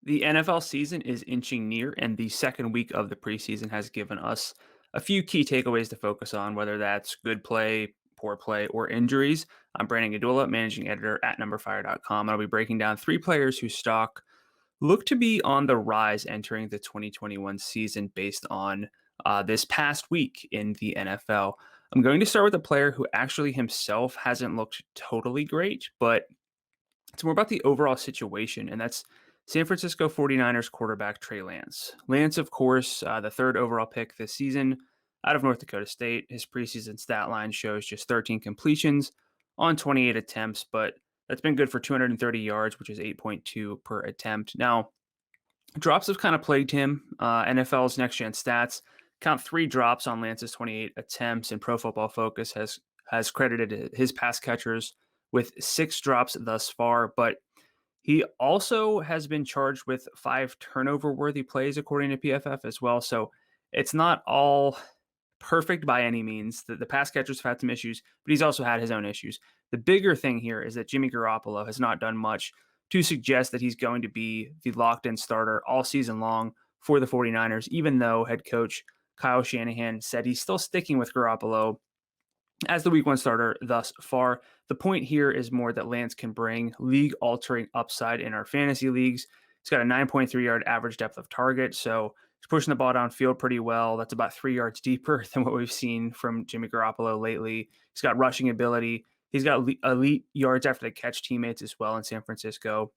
The NFL season is inching near, and the second week of the preseason has given us a few key takeaways to focus on, whether that's good play, poor play, or injuries. I'm Brandon Gdula, managing editor at numberfire.com. I'll be breaking down three players whose stock look to be on the rise entering the 2021 season based on this past week in the NFL. I'm going to start with a player who actually himself hasn't looked totally great, but it's more about the overall situation, and that's San Francisco 49ers quarterback Trey Lance. Lance, of course, the third overall pick this season out of North Dakota State. His preseason stat line shows just 13 completions on 28 attempts, but that's been good for 230 yards, which is 8.2 per attempt. Now, drops have kind of plagued him. NFL's next gen stats count three drops on Lance's 28 attempts, and Pro Football Focus has credited his pass catchers with six drops thus far. But he also has been charged with five turnover worthy plays, according to PFF as well. So it's not all perfect by any means. The pass catchers have had some issues, but he's also had his own issues. The bigger thing here is that Jimmy Garoppolo has not done much to suggest that he's going to be the locked in starter all season long for the 49ers, even though head coach Kyle Shanahan said he's still sticking with Garoppolo as the week one starter thus far. The point here is more that Lance can bring league altering upside in our fantasy leagues. He's got a 9.3 yard average depth of target, so he's pushing the ball downfield pretty well. That's about 3 yards deeper than what we've seen from Jimmy Garoppolo lately. He's got rushing ability. He's got elite yards after the catch teammates as well in San Francisco.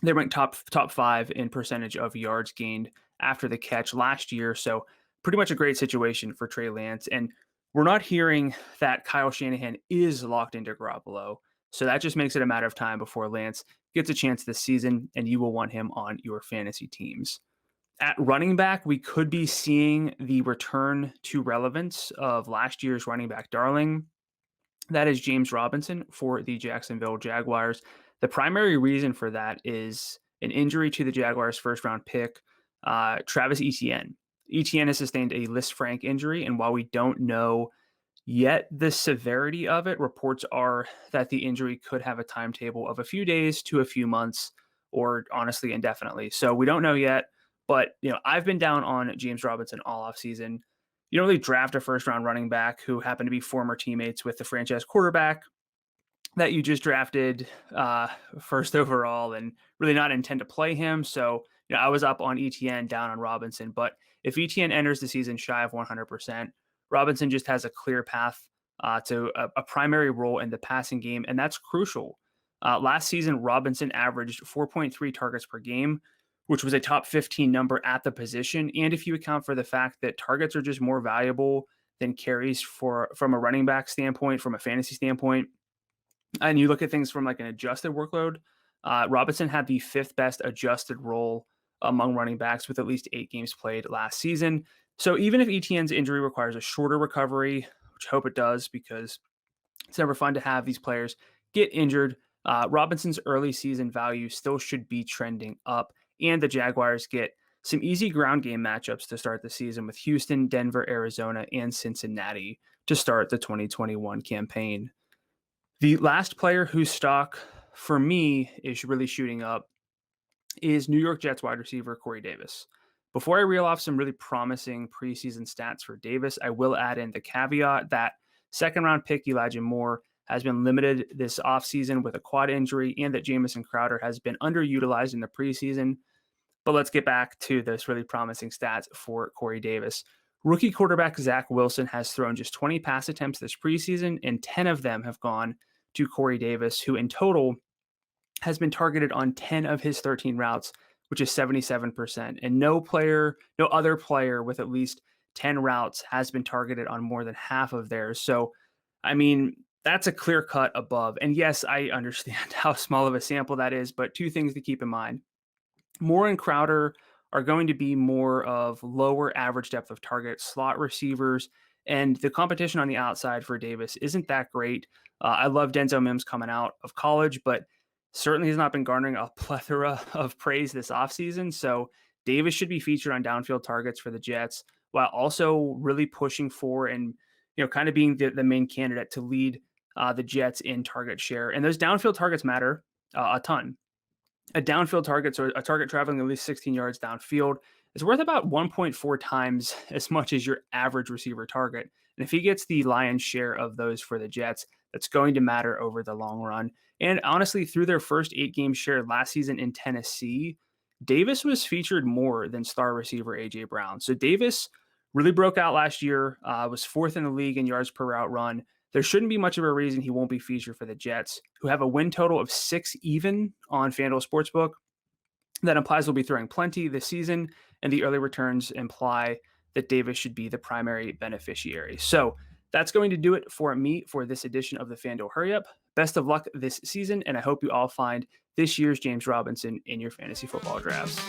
They ranked top five in percentage of yards gained after the catch last year. So pretty much a great situation for Trey Lance. And we're not hearing that Kyle Shanahan is locked into Garoppolo. So that just makes it a matter of time before Lance gets a chance this season, and you will want him on your fantasy teams. At running back, we could be seeing the return to relevance of last year's running back darling. That is James Robinson for the Jacksonville Jaguars. The primary reason for that is an injury to the Jaguars' first round pick, Travis Etienne. Etienne has sustained a Lisfranc injury, and while we don't know yet the severity of it, reports are that the injury could have a timetable of a few days to a few months, or honestly indefinitely. So we don't know yet, but I've been down on James Robinson all offseason. You don't really draft a first round running back who happen to be former teammates with the franchise quarterback that you just drafted first overall and really not intend to play him. So, I was up on ETN, down on Robinson. But if ETN enters the season shy of 100%, Robinson just has a clear path to a primary role in the passing game, and that's crucial. Last season, Robinson averaged 4.3 targets per game, which was a top 15 number at the position. And if you account for the fact that targets are just more valuable than carries from a running back standpoint, from a fantasy standpoint, and you look at things from like an adjusted workload, Robinson had the fifth best adjusted role among running backs with at least 8 games played last season. So even if ETN's injury requires a shorter recovery, which I hope it does because it's never fun to have these players get injured, Robinson's early season value still should be trending up, and the Jaguars get some easy ground game matchups to start the season with Houston, Denver, Arizona, and Cincinnati to start the 2021 campaign. The last player whose stock for me is really shooting up is New York Jets wide receiver Corey Davis. Before I reel off some really promising preseason stats for Davis, I will add in the caveat that second round pick Elijah Moore has been limited this offseason with a quad injury, and that Jamison Crowder has been underutilized in the preseason. But let's get back to this really promising stats for Corey Davis. Rookie quarterback Zach Wilson has thrown just 20 pass attempts this preseason, and 10 of them have gone to Corey Davis, who in total has been targeted on 10 of his 13 routes, which is 77%. And no other player with at least 10 routes has been targeted on more than half of theirs. So, I mean, that's a clear cut above. And yes, I understand how small of a sample that is, but two things to keep in mind. Moore and Crowder are going to be more of lower average depth of target slot receivers, and the competition on the outside for Davis isn't that great. I love Denzel Mims coming out of college, but certainly has not been garnering a plethora of praise this offseason. So Davis should be featured on downfield targets for the Jets while also really pushing for and kind of being the main candidate to lead the Jets in target share. And those downfield targets matter a ton. A downfield target, so a target traveling at least 16 yards downfield, is worth about 1.4 times as much as your average receiver target. And if he gets the lion's share of those for the Jets, that's going to matter over the long run. And honestly, through their first 8 games shared last season in Tennessee, Davis was featured more than star receiver A.J. Brown. So Davis really broke out last year, was fourth in the league in yards per route run. There shouldn't be much of a reason he won't be featured for the Jets, who have a win total of 6 even on FanDuel Sportsbook. That implies we'll be throwing plenty this season, and the early returns imply that Davis should be the primary beneficiary. So that's going to do it for me for this edition of the FanDuel Hurry Up. Best of luck this season, and I hope you all find this year's James Robinson in your fantasy football drafts.